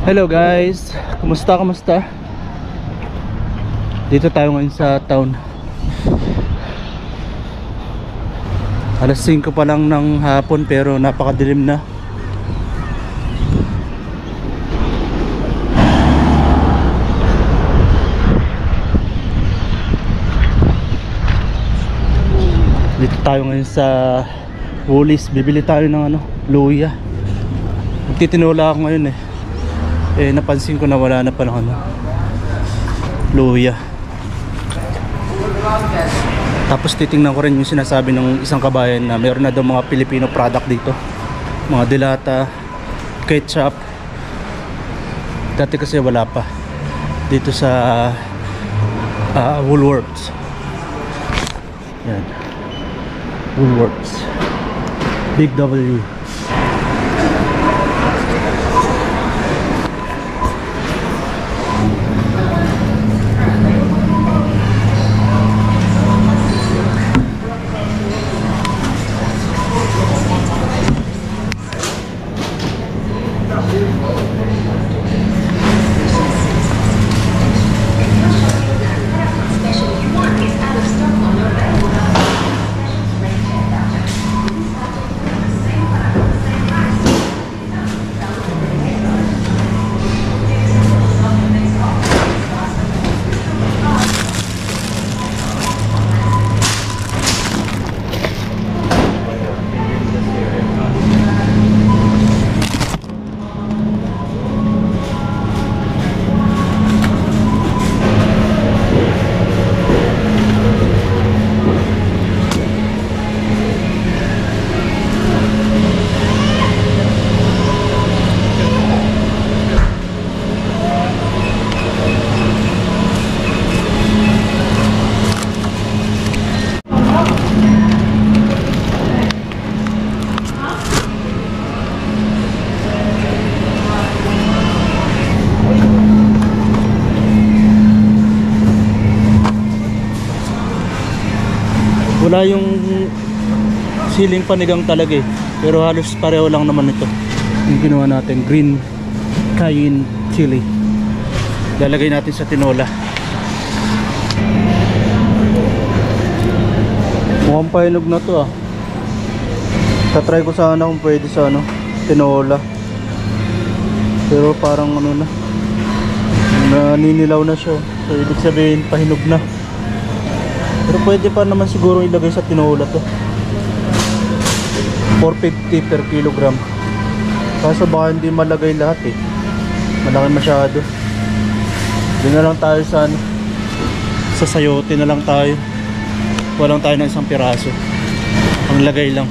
Hello guys, kumusta? Dito tayo ngayon sa town. Alas 5 pa lang ng hapon pero napakadilim na. Dito tayo ngayon sa Woolies, bibili tayo ng luya. Magtitinola ako ngayon napansin ko na wala na pala luya. Tapos titingnan ko rin yung sinasabi ng isang kabayan na meron na daw mga Filipino product dito, mga dilata, ketchup. Dati kasi wala pa dito sa Woolworths. Yan, Woolworths, Big W. Wala yung siling panigang talaga pero halos pareho lang naman ito. Yung ginawa natin, green cayenne chili, lalagay natin sa tinola. Mukhang pahinog na to tatry ko sana kung pwede sa tinola, pero parang naninilaw na siya, so ibig sabihin pahinog na. Pero pwede pa naman siguro ilagay sa tinola to. 450 per kilogram. Kaso baka hindi malagay lahat malaki masyado. Doon na lang tayo sa sa sayote na lang tayo. Walang tayo ng isang piraso. Ang lagay lang.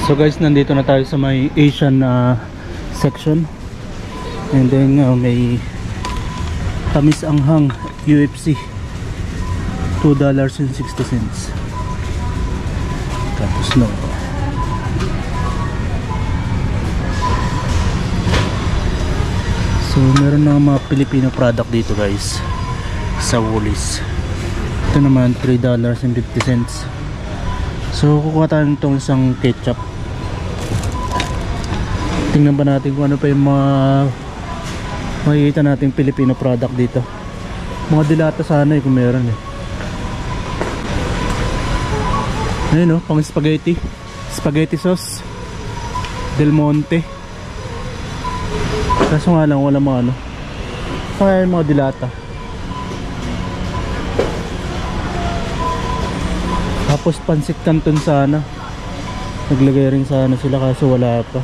So guys, nandito na tayo sa may Asian section. And then may tamis anghang UFC, $2.60. Tapos so meron na mga Filipino product dito guys sa Woolies. Ito naman $3.50. So kukuha tayo nitong isang ketchup. Tingnan ba natin kung ano pa yung mga makikita natin Filipino product dito. Mga dilata sana kung meron ayun pang spaghetti sauce Del Monte. Kaso nga lang wala mga kaya yung mga dilata. Tapos pancit canton sana, naglagay rin sana sila kaso wala pa.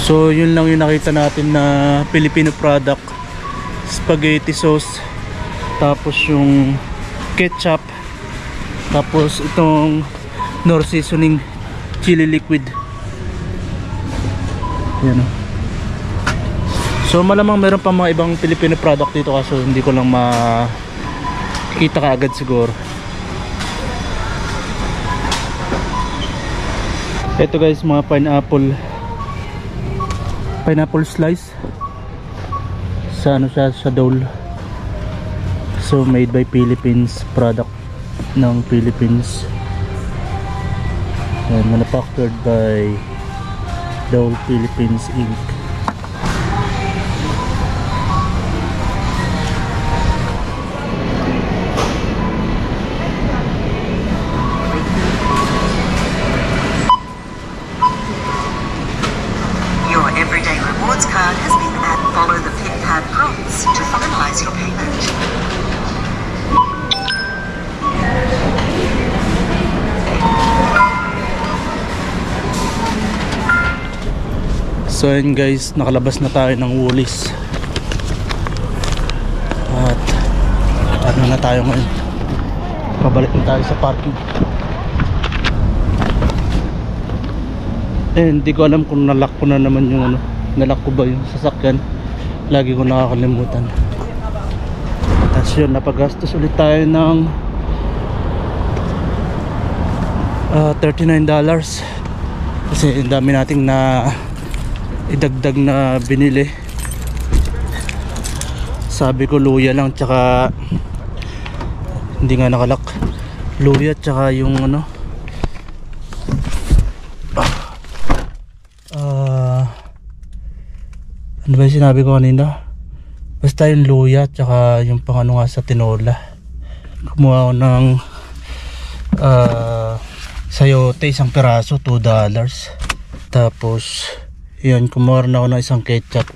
So yun lang yung nakita natin na Filipino product, spaghetti sauce, tapos yung ketchup, tapos itong Knorr seasoning chili liquid. Yan So malamang meron pa mga ibang Filipino product dito kaso hindi ko lang makita kaagad siguro. Ito guys, mga pineapple slice. Sa ano siya, sa Dole. So made by Philippines, product ng Philippines. And manufactured by Dole Philippines Inc. Your Everyday Rewards card has been added. Follow the PIN pad prompts to finalize your payment. So yun guys, nakalabas na tayo ng Woolies. At ano na tayo ngayon, pabalik na tayo sa parking. Hindi ko alam kung nalock ko na naman yung ano, nalock ko ba yung sasakyan. Lagi ko nakakalimutan. Tapos yun, napagastos ulit tayo ng $39 kasi ang dami nating na idagdag na binili. Sabi ko luya lang, tsaka hindi nga nakalak. Luya tsaka yung ano, ano ba yung sinabi ko kanina? Basta yung luya tsaka yung pang ano nga sa tinola. Kumuha ako ng sayote, isang piraso, $2. Tapos yun, kumuha na ako ng isang ketchup.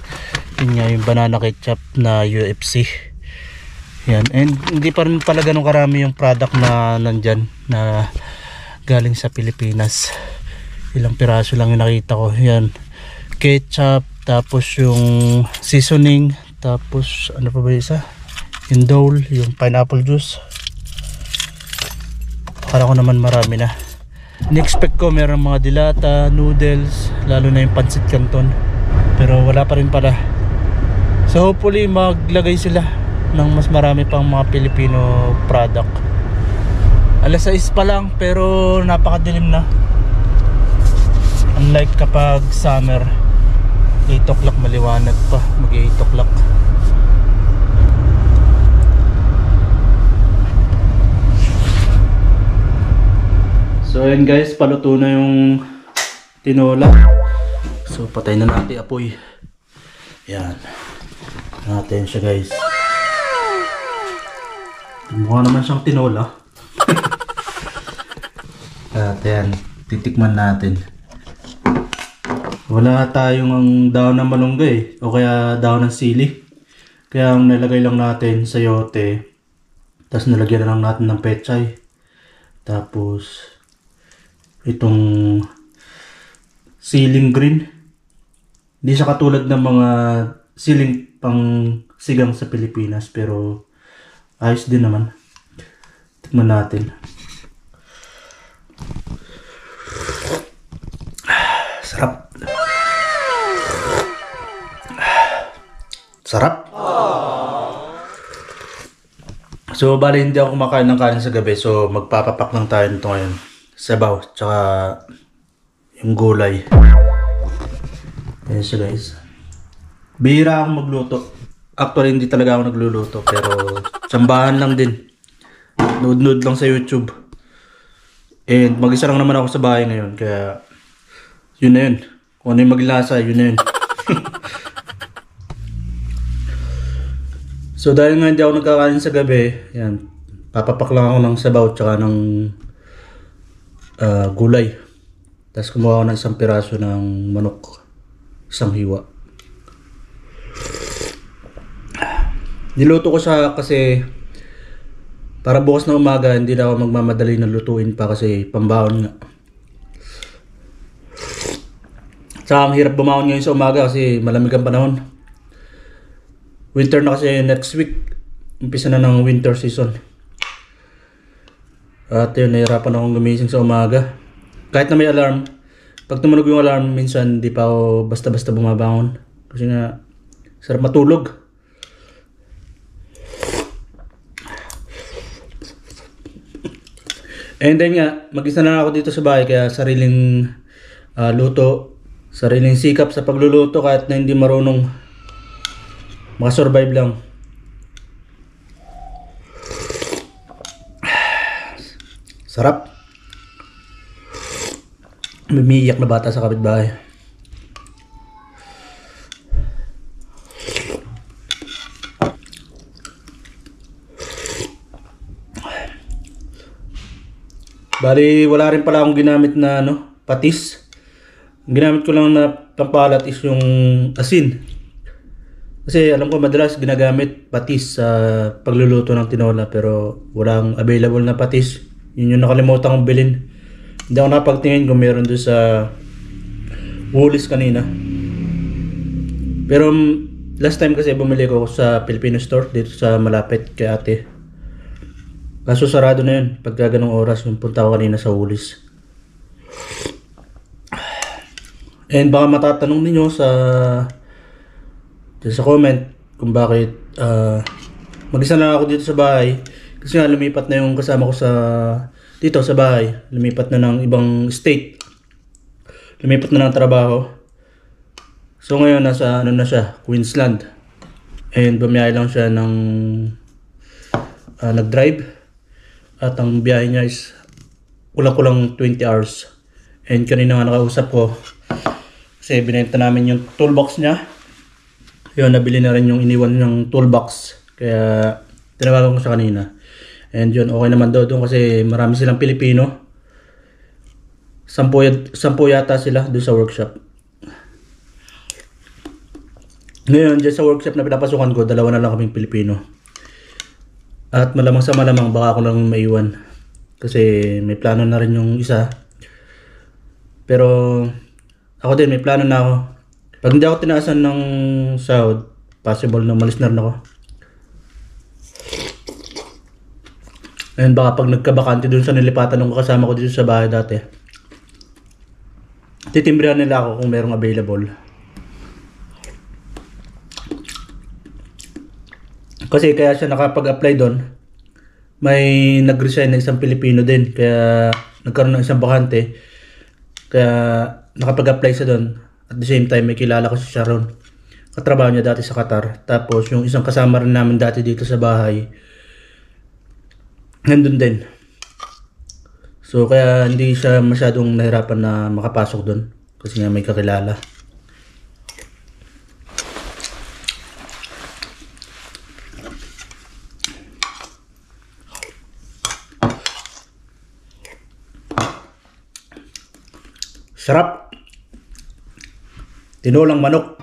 Yun nga, yung banana ketchup na UFC. Yan, and hindi pa rin pala ganun karami yung product na nandyan na galing sa Pilipinas. Ilang piraso lang yung nakita ko. Yan, ketchup, tapos yung seasoning, tapos ano pa ba yung isa? Yung Dole, yung pineapple juice. Akala ko naman marami na. Ni-expect ko meron mga dilata, noodles, lalo na yung pancit canton, pero wala pa rin pala. So hopefully maglagay sila ng mas marami pang mga Filipino product. Alas 6 pa lang pero napakadilim na. Unlike kapag summer, 8 o'clock maliwanag pa, mag 8 o'clock. So ayan guys, paluto na yung tinola. So patay na natin apoy. Yan, natin siya guys. Mukha naman siyang tinola. At yan, titikman natin. Wala tayong daon ng malunggay o kaya daon ng sili. Kaya ang nilagay lang natin sayote. Tapos nilagyan na lang natin ng pechay. Tapos itong siling green. Hindi siya katulad ng mga siling pang sigang sa Pilipinas, pero ayos din naman. Tikman natin. Sarap. Sarap. So bali hindi ako kumakain ng kanin sa gabi, so magpapapak lang tayo nito ngayon. Sabaw, tsaka yung gulay. Ayan siya guys. Bihira akong magluto. Actually hindi talaga ako nagluluto, pero sambahan lang din. Nood-nood lang sa YouTube. And mag-isa lang naman ako sa bahay ngayon, kaya yun na yun. Kung ano yung maglasa, yun na yun. So dahil nga hindi ako nagkakain sa gabi, yan, papapak lang ako ng sabaw tsaka ng gulay. Tapos kumuha ako ng isang piraso ng manok, isang hiwa. Niluto ko siya kasi para bukas na umaga hindi na ako magmamadali na lutuin pa kasi pambaon nga. Tsaka ang hirap bumaon ngayon sa umaga kasi malamig ang panahon. Winter na kasi next week. Umpisa na ng winter season. At yun, nahirapan akong gumising sa umaga. Kahit na may alarm, pag tumunog yung alarm, minsan di pa ako basta-basta bumabangon. Kasi nga, sarap matulog. And then nga, mag-isa na ako dito sa bahay, kaya sariling luto, sariling sikap sa pagluluto kahit na hindi marunong. makasurvive lang. Sarap. May umiiyak na bata sa kapitbahay. Bali, wala rin pala akong ginamit na patis. Ang ginamit ko lang na pampalat is yung asin. Kasi alam ko madalas ginagamit patis sa pagluluto ng tinola, pero walang available na patis. Yun yung nakalimutan kong bilhin. Hindi ako napagtingin kung meron doon sa Woolies kanina. Pero last time kasi bumili ko sa Filipino store dito sa malapit kay ate. Kaso sarado na yun pagka ganong oras yung punta ko kanina sa Woolies. And baka matatanong ninyo sa comment kung bakit mag-isa na ako dito sa bahay. Kasi nga lumipat na yung kasama ko dito sa bahay. Lumipat na ng ibang state. Lumipat na ng trabaho. So ngayon nasa na siya, Queensland. And bumiyahe lang siya ng nag-drive. At ang biyahe niya is kulang 20 hours. And kanina nga nakausap ko kasi binenta namin yung toolbox niya. Yun, nabili na rin yung iniwan niyang toolbox. Kaya tinawagan ko siya kanina. And yun, okay naman daw doon kasi marami silang Pilipino. 10 yata sila doon sa workshop. Ngayon, dyan sa workshop na pinapasukan ko, 2 na lang kaming Pilipino. At malamang sa malamang baka ako lang maiwan. Kasi may plano na rin yung isa. Pero ako din, may plano na ako. Pag hindi ako tinaasan ng sahod, possible na malis na rin ako. And baka pag nagkabakante dun sa nilipatan ng kasama ko dito sa bahay dati, titimbrihan nila ako kung merong available. Kasi kaya siya nakapag-apply doon, may nag-resign na isang Pilipino din. Kaya nagkaroon ng isang bakante. Kaya nakapag-apply siya doon. At the same time, may kilala ko si Sharon. Katrabaho niya dati sa Qatar. Tapos yung isang kasama rin namin dati dito sa bahay, nandun din. So kaya hindi siya masyadong nahirapan na makapasok doon. Kasi nga may kakilala. Sarap. Tinolang manok.